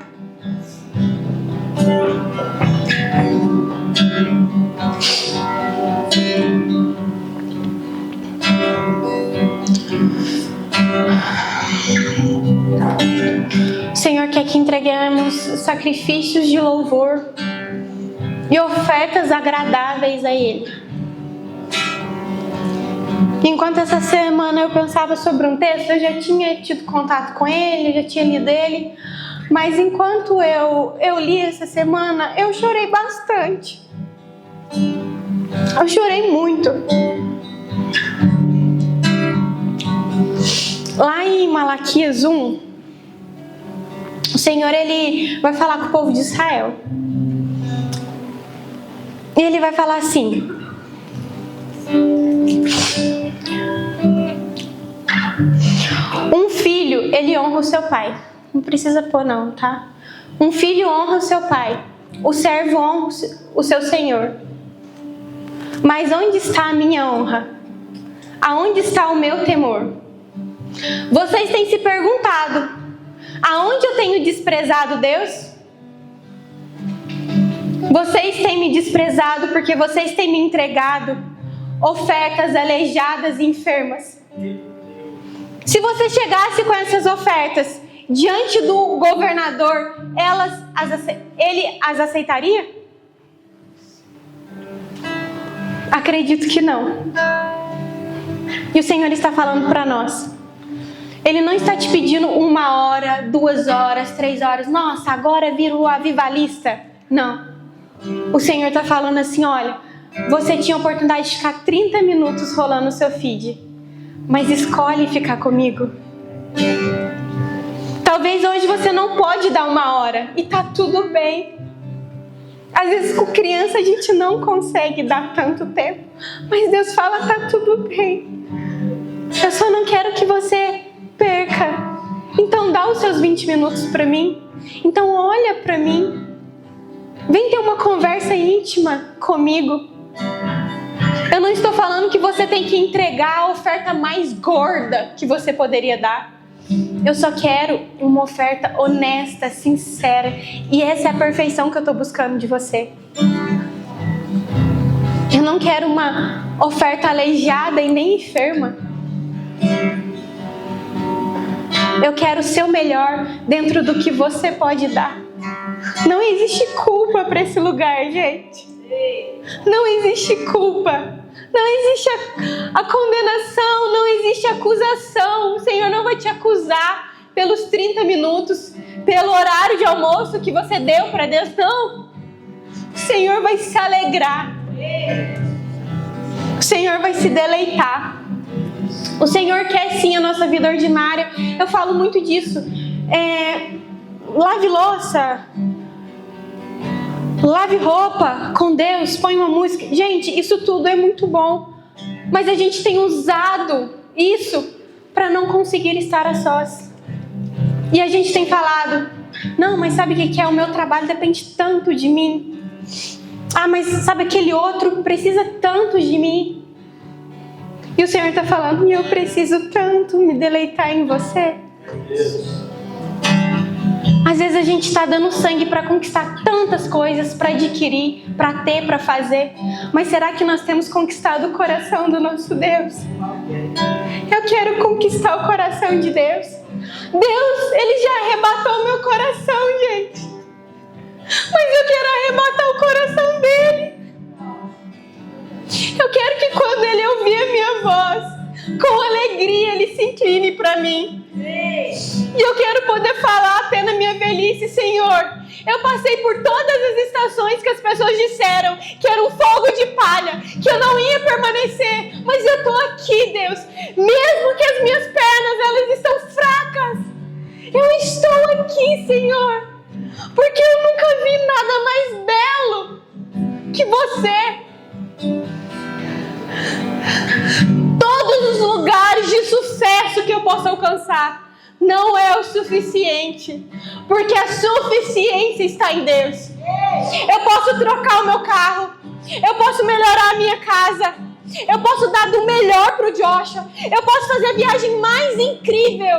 O Senhor quer que entreguemos sacrifícios de louvor e ofertas agradáveis a Ele. Enquanto essa semana eu pensava sobre um texto, eu já tinha tido contato com ele, já tinha lido ele, mas enquanto eu li essa semana, eu chorei bastante. Eu chorei muito. Lá em Malaquias 1, o Senhor ele vai falar com o povo de Israel. E ele vai falar assim: um filho, ele honra o seu pai. Não precisa pôr não, tá? Um filho honra o seu pai. O servo honra o seu senhor. Mas onde está a minha honra? Aonde está o meu temor? Vocês têm se perguntado: aonde eu tenho desprezado Deus? Vocês têm me desprezado porque vocês têm me entregado ofertas aleijadas e enfermas. Se você chegasse com essas ofertas diante do governador, ele as aceitaria? Acredito que não. E o Senhor está falando para nós. Ele não está te pedindo 1 hora, 2 horas, 3 horas. Nossa, agora vira o avivalista. Não. O Senhor está falando assim: olha, você tinha a oportunidade de ficar 30 minutos rolando o seu feed, mas escolhe ficar comigo. Talvez hoje você não pode dar 1 hora e tá tudo bem. Às vezes com criança a gente não consegue dar tanto tempo, mas Deus fala: tá tudo bem. Eu só não quero que você perca. Então dá os seus 20 minutos para mim. Então olha para mim. Vem ter uma conversa íntima comigo. Eu não estou falando que você tem que entregar a oferta mais gorda que você poderia dar. Eu só quero uma oferta honesta, sincera. E essa é a perfeição que eu estou buscando de você. Eu não quero uma oferta aleijada e nem enferma. Eu quero o seu melhor dentro do que você pode dar. Não existe culpa para esse lugar, gente. Não existe culpa. Não existe a condenação, não existe acusação. O Senhor não vai te acusar pelos 30 minutos, pelo horário de almoço que você deu para Deus. Não. O Senhor vai se alegrar. O Senhor vai se deleitar. O Senhor quer sim a nossa vida ordinária. Eu falo muito disso. Lave louça, lave roupa com Deus, põe uma música. Gente, isso tudo é muito bom. Mas a gente tem usado isso para não conseguir estar a sós. E a gente tem falado, não, mas sabe o que é? O meu trabalho depende tanto de mim. Ah, mas sabe aquele outro precisa tanto de mim. E o Senhor está falando, eu preciso tanto me deleitar em você. Às vezes a gente está dando sangue para conquistar tantas coisas, para adquirir, para ter, para fazer. Mas será que nós temos conquistado o coração do nosso Deus? Eu quero conquistar o coração de Deus. Deus, Ele já arrebatou o meu coração, gente. Mas eu quero arrebatar o coração dEle. Eu quero que quando Ele ouvir a minha voz, com alegria Ele se incline para mim. E eu quero poder falar até na minha velhice, Senhor, eu passei por todas as estações que as pessoas disseram que era um fogo de palha, que eu não ia permanecer, mas eu estou aqui, Deus, mesmo que as minhas pernas elas estão fracas, eu estou aqui, Senhor, porque eu nunca vi nada mais belo que você. Todos os lugares de sucesso que eu posso alcançar não é o suficiente, porque a suficiência está em Deus. Eu posso trocar o meu carro, eu posso melhorar a minha casa, eu posso dar do melhor para o Joshua, eu posso fazer a viagem mais incrível.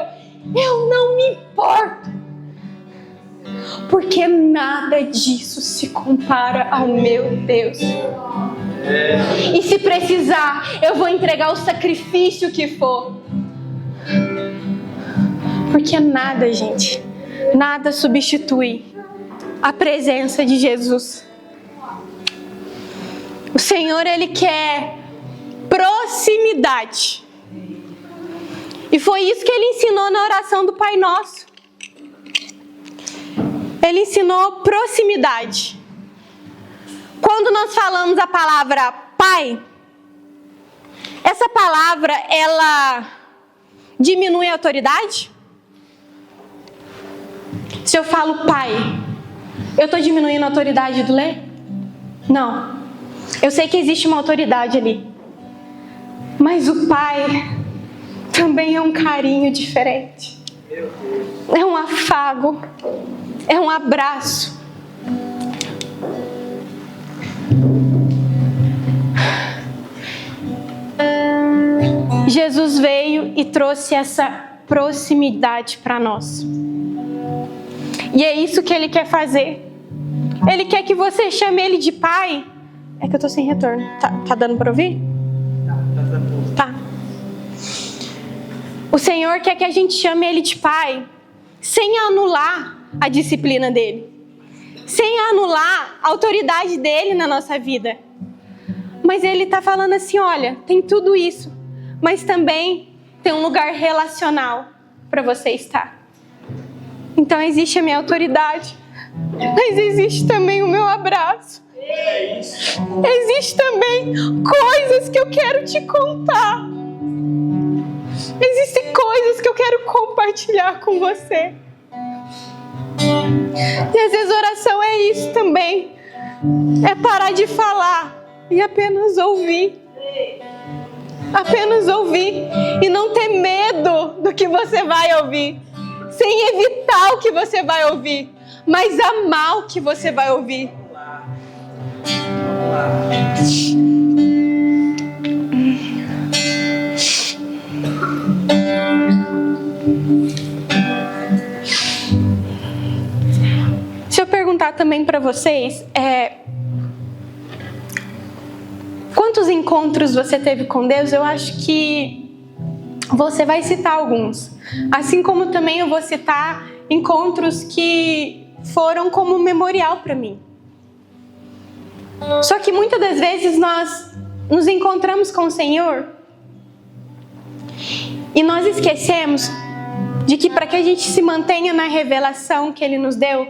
Eu não me importo, porque nada disso se compara ao meu Deus. E se precisar, eu vou entregar o sacrifício que for. Porque nada, gente, nada substitui a presença de Jesus. O Senhor, Ele quer proximidade. E foi isso que Ele ensinou na oração do Pai Nosso. Ele ensinou proximidade. Quando nós falamos a palavra Pai, essa palavra, ela diminui a autoridade? Se eu falo Pai, eu estou diminuindo a autoridade do Lê? Não. Eu sei que existe uma autoridade ali. Mas o Pai também é um carinho diferente. É um afago. É um abraço. Jesus veio e trouxe essa proximidade para nós. E é isso que Ele quer fazer. Ele quer que você chame Ele de Pai. É que eu tô sem retorno. Tá dando para ouvir? Tá. O Senhor quer que a gente chame Ele de Pai, sem anular a disciplina dEle, sem anular a autoridade dEle na nossa vida. Mas Ele tá falando assim, olha, tem tudo isso, mas também tem um lugar relacional para você estar. Então existe a minha autoridade, mas existe também o meu abraço. Existe também coisas que eu quero te contar. Existem coisas que eu quero compartilhar com você. E às vezes oração é isso também. É parar de falar e apenas ouvir. Apenas ouvir e não ter medo do que você vai ouvir. Sem evitar o que você vai ouvir, mas amar o que você vai ouvir. lá. Vamos lá. Deixa eu perguntar também para vocês, quantos encontros você teve com Deus? Eu acho que você vai citar alguns. Assim como também eu vou citar encontros que foram como memorial para mim. Só que muitas das vezes nós nos encontramos com o Senhor e nós esquecemos de que para que a gente se mantenha na revelação que Ele nos deu,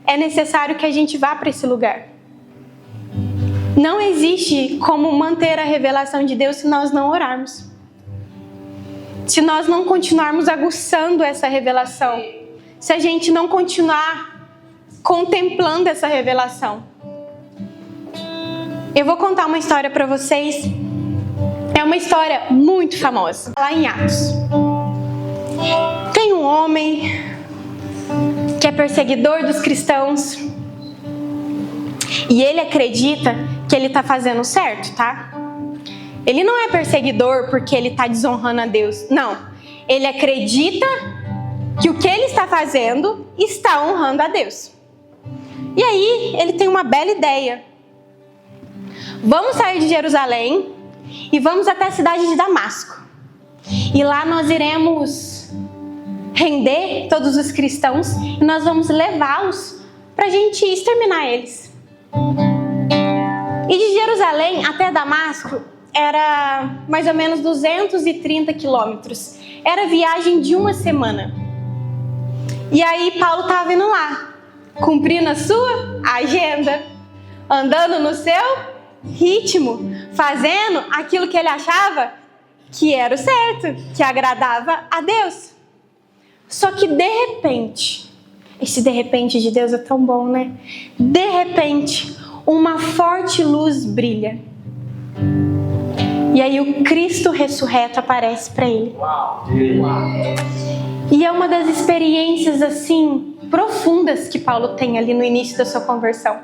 é necessário que a gente vá para esse lugar. Não existe como manter a revelação de Deus se nós não orarmos. Se nós não continuarmos aguçando essa revelação. Se a gente não continuar contemplando essa revelação. Eu vou contar uma história para vocês. É uma história muito famosa. Lá em Atos. Tem um homem que é perseguidor dos cristãos. E ele acredita que ele está fazendo certo, tá? Ele não é perseguidor porque ele está desonrando a Deus. Não. Ele acredita que o que ele está fazendo está honrando a Deus. E aí, ele tem uma bela ideia. Vamos sair de Jerusalém e vamos até a cidade de Damasco. E lá nós iremos render todos os cristãos e nós vamos levá-los para a gente exterminar eles. E de Jerusalém até Damasco era mais ou menos 230 quilômetros. Era viagem de uma semana. E aí Paulo estava indo lá, cumprindo a sua agenda, andando no seu ritmo, fazendo aquilo que ele achava que era o certo, que agradava a Deus. Só que de repente, esse de repente de Deus é tão bom, né? De repente, uma forte luz brilha. E aí o Cristo ressurreto aparece para ele. E é uma das experiências assim profundas que Paulo tem ali no início da sua conversão.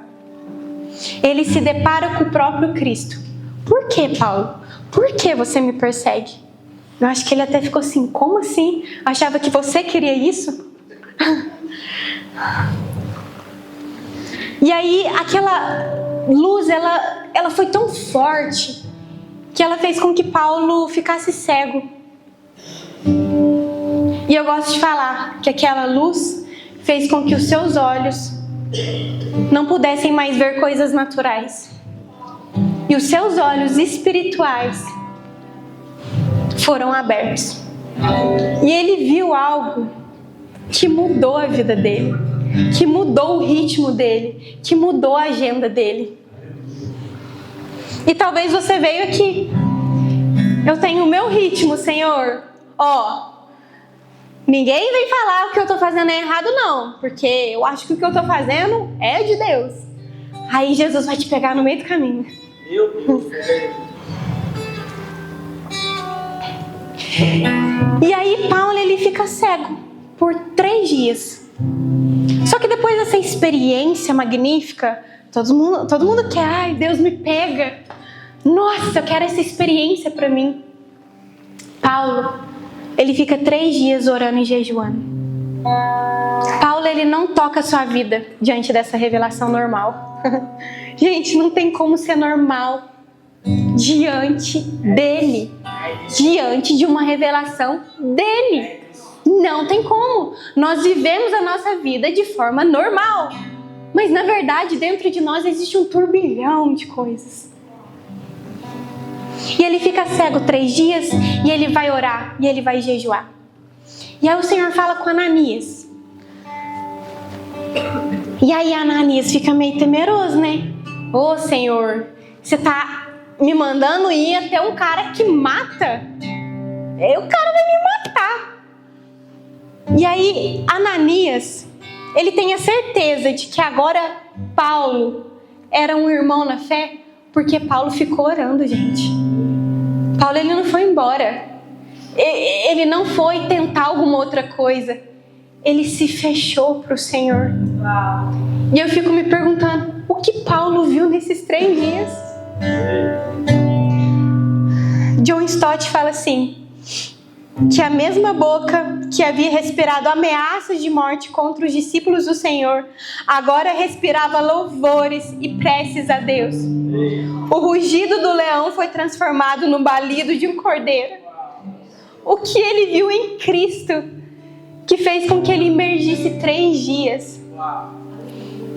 Ele se depara com o próprio Cristo. Por que, Paulo? Por que você me persegue? Eu acho que ele até ficou assim, como assim? Achava que você queria isso? E aí aquela luz, ela foi tão forte que ela fez com que Paulo ficasse cego. E eu gosto de falar que aquela luz fez com que os seus olhos não pudessem mais ver coisas naturais. E os seus olhos espirituais foram abertos. E ele viu algo que mudou a vida dele, que mudou o ritmo dele, que mudou a agenda dele. E talvez você veio aqui. Eu tenho o meu ritmo, Senhor. Ninguém vem falar o que eu estou fazendo é errado, não. Porque eu acho que o que eu estou fazendo é de Deus. Aí Jesus vai te pegar no meio do caminho. Meu Deus. E aí Paulo, ele fica cego por 3 dias. Só que depois dessa experiência magnífica, todo mundo quer, ai, Deus me pega. Nossa, eu quero essa experiência para mim. Paulo, ele fica 3 dias orando e jejuando. Paulo, ele não toca a sua vida diante dessa revelação normal. Gente, não tem como ser normal diante dele, diante de uma revelação dele. Não tem como. Nós vivemos a nossa vida de forma normal, mas na verdade dentro de nós existe um turbilhão de coisas. E ele fica cego 3 dias e ele vai orar e ele vai jejuar. E aí o Senhor fala com Ananias. E aí Ananias fica meio temeroso, né? Ô Senhor, você tá me mandando ir até um cara que mata? O cara vai me matar. E aí Ananias, ele tem a certeza de que agora Paulo era um irmão na fé, porque Paulo ficou orando, gente. Paulo, ele não foi embora. Ele não foi tentar alguma outra coisa. Ele se fechou para o Senhor. E eu fico me perguntando, o que Paulo nesses 3 dias. John Stott fala assim, que a mesma boca que havia respirado ameaças de morte contra os discípulos do Senhor, agora respirava louvores e preces a Deus. O rugido do leão foi transformado no balido de um cordeiro. O que ele viu em Cristo, que fez com que ele emergisse 3 dias.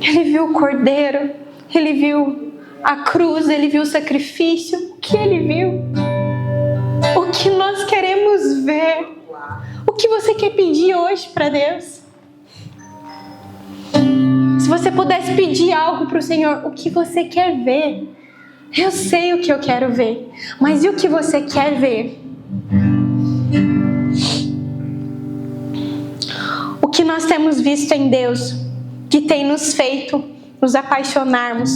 Ele viu o cordeiro, ele viu a cruz, ele viu o sacrifício. O que ele viu? O que nós queremos ver? O que você quer pedir hoje para Deus? Se você pudesse pedir algo para o Senhor, o que você quer ver? Eu sei o que eu quero ver, mas e o que você quer ver? O que nós temos visto em Deus que tem nos feito nos apaixonarmos?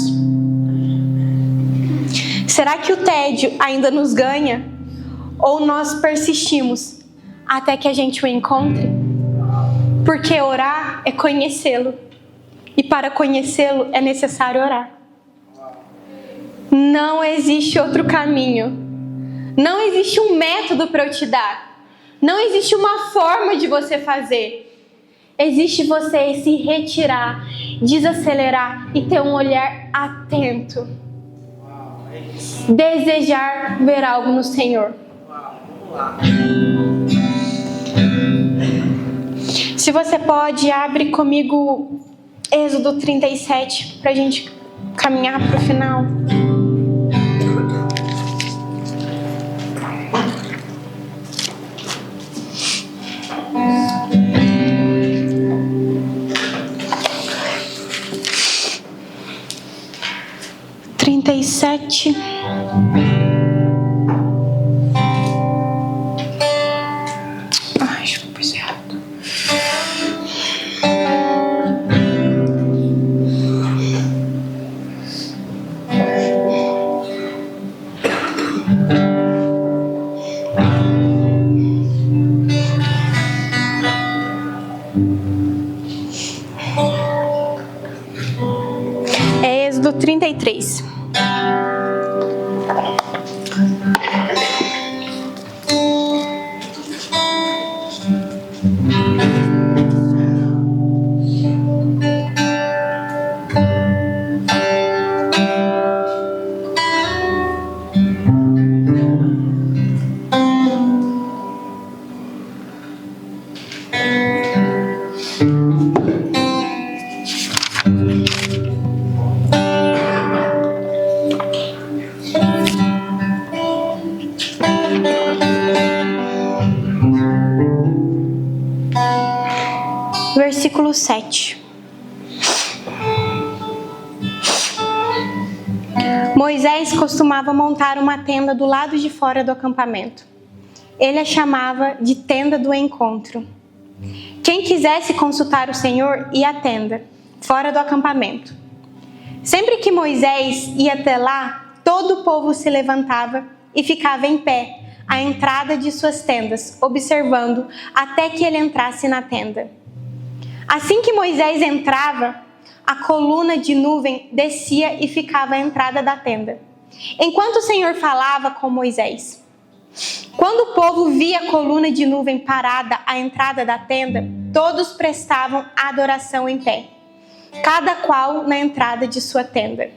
Será que o tédio ainda nos ganha? Ou nós persistimos até que a gente o encontre? Porque orar é conhecê-lo. E para conhecê-lo é necessário orar. Não existe outro caminho. Não existe um método para eu te dar. Não existe uma forma de você fazer. Existe você se retirar, desacelerar e ter um olhar atento. Desejar ver algo no Senhor. Se você pode, abre comigo Êxodo 37 para a gente caminhar para o final. Acho que eu pus errado. É Êxodo 33. Versículo 7. Moisés costumava montar uma tenda do lado de fora do acampamento. Ele a chamava de tenda do encontro. Quem quisesse consultar o Senhor ia à tenda, fora do acampamento. Sempre que Moisés ia até lá, todo o povo se levantava e ficava em pé à entrada de suas tendas, observando até que ele entrasse na tenda. Assim que Moisés entrava, a coluna de nuvem descia e ficava à entrada da tenda, enquanto o Senhor falava com Moisés. Quando o povo via a coluna de nuvem parada à entrada da tenda, todos prestavam adoração em pé, cada qual na entrada de sua tenda.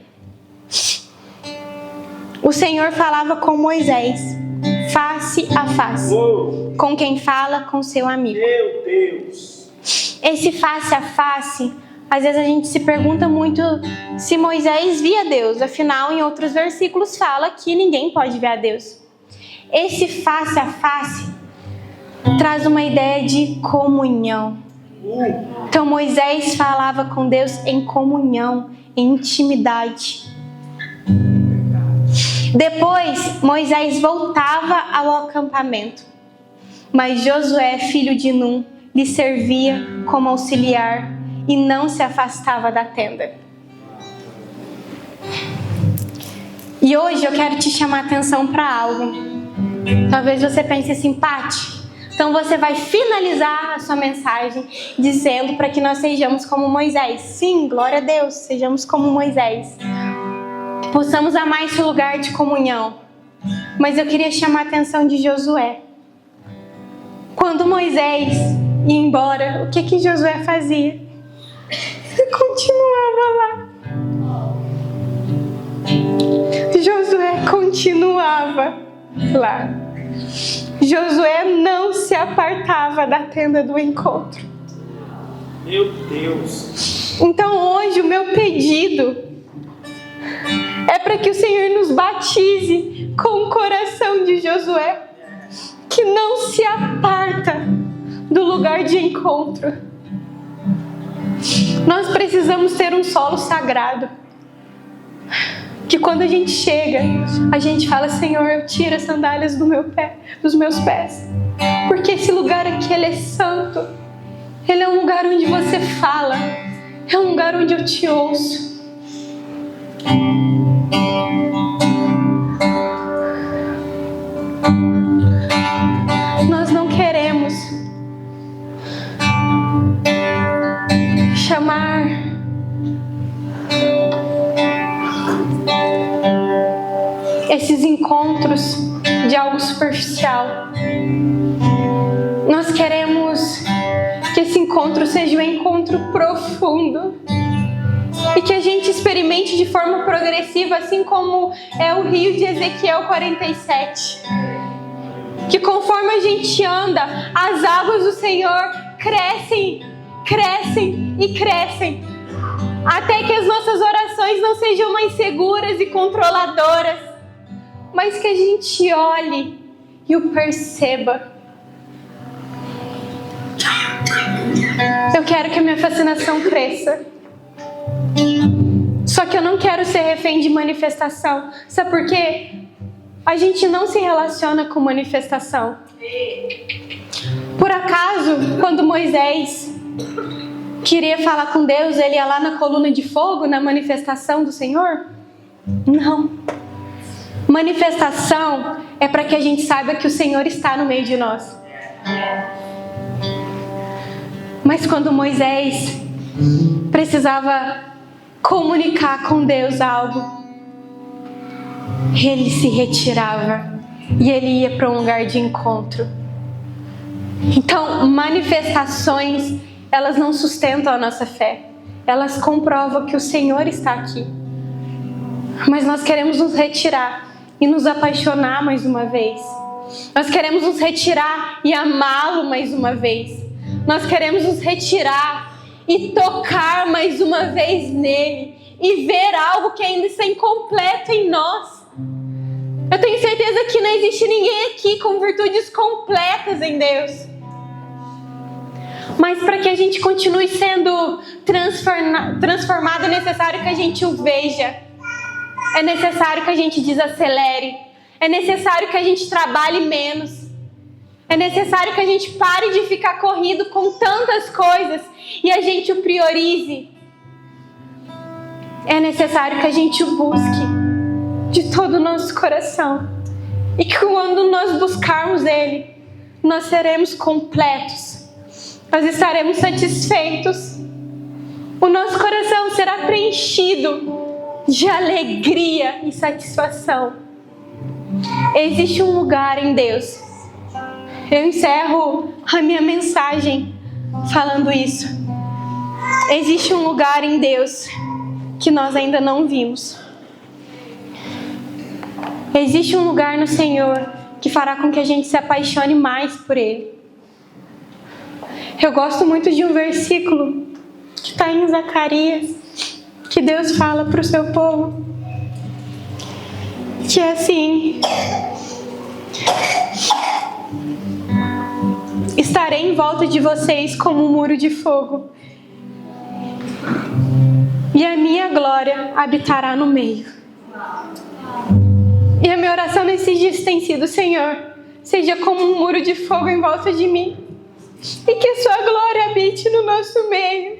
O Senhor falava com Moisés, face a face, com quem fala com seu amigo. Meu Deus! Esse face a face, às vezes a gente se pergunta muito se Moisés via Deus. Afinal, em outros versículos fala que ninguém pode ver a Deus. Esse face a face traz uma ideia de comunhão. Então Moisés falava com Deus em comunhão, em intimidade. Depois, Moisés voltava ao acampamento, mas Josué, filho de Num, lhe servia como auxiliar e não se afastava da tenda. E hoje eu quero te chamar a atenção para algo. Talvez você pense assim, Paty, então você vai finalizar a sua mensagem dizendo para que nós sejamos como Moisés. Sim, glória a Deus, sejamos como Moisés. possamos amar esse lugar de comunhão. Mas eu queria chamar a atenção de Josué. Quando Moisés ia embora, o que Josué fazia? Ele continuava lá. Josué continuava lá. Josué não se apartava da tenda do encontro. Meu Deus. Então hoje o meu pedido é para que o Senhor nos batize com o coração de Josué, que não se aparta do lugar de encontro. Nós precisamos ter um solo sagrado, que quando a gente chega, a gente fala: Senhor, eu tiro as sandálias dos meus pés, porque esse lugar aqui, ele é santo. Ele é um lugar onde você fala, é um lugar onde eu te ouço. Nós não queremos chamar esses encontros de algo superficial. Nós queremos que esse encontro seja um encontro profundo e que a gente experimente de forma progressiva, assim como é o rio de Ezequiel 47. Que conforme a gente anda, as águas do Senhor crescem, crescem e crescem, até que as nossas orações não sejam mais seguras e controladoras, mas que a gente olhe e o perceba. Eu quero que a minha fascinação cresça. Só que eu não quero ser refém de manifestação. Sabe por quê? A gente não se relaciona com manifestação. Por acaso, quando Moisés queria falar com Deus, ele ia lá na coluna de fogo, na manifestação do Senhor? Não. Manifestação é para que a gente saiba que o Senhor está no meio de nós. Mas quando Moisés precisava comunicar com Deus algo, ele se retirava e ele ia para um lugar de encontro. Então, manifestações, elas não sustentam a nossa fé. Elas comprovam que o Senhor está aqui. Mas nós queremos nos retirar e nos apaixonar mais uma vez. Nós queremos nos retirar e amá-lo mais uma vez. Nós queremos nos retirar e tocar mais uma vez nele e ver algo que ainda está incompleto em nós. Eu tenho certeza que não existe ninguém aqui com virtudes completas em Deus. Mas para que a gente continue sendo transformado, é necessário que a gente o veja. É necessário que a gente desacelere. É necessário que a gente trabalhe menos. É necessário que a gente pare de ficar corrido com tantas coisas e a gente o priorize. É necessário que a gente o busque de todo o nosso coração. E que quando nós buscarmos Ele, nós seremos completos. Nós estaremos satisfeitos. O nosso coração será preenchido de alegria e satisfação. Existe um lugar em Deus. Eu encerro a minha mensagem falando isso. Existe um lugar em Deus que nós ainda não vimos. Existe um lugar no Senhor que fará com que a gente se apaixone mais por Ele. Eu gosto muito de um versículo que está em Zacarias, que Deus fala para o seu povo, que é assim: estarei em volta de vocês como um muro de fogo, e a minha glória habitará no meio. E a minha oração nesses dias tem sido: Senhor, seja como um muro de fogo em volta de mim, e que a sua glória habite no nosso meio.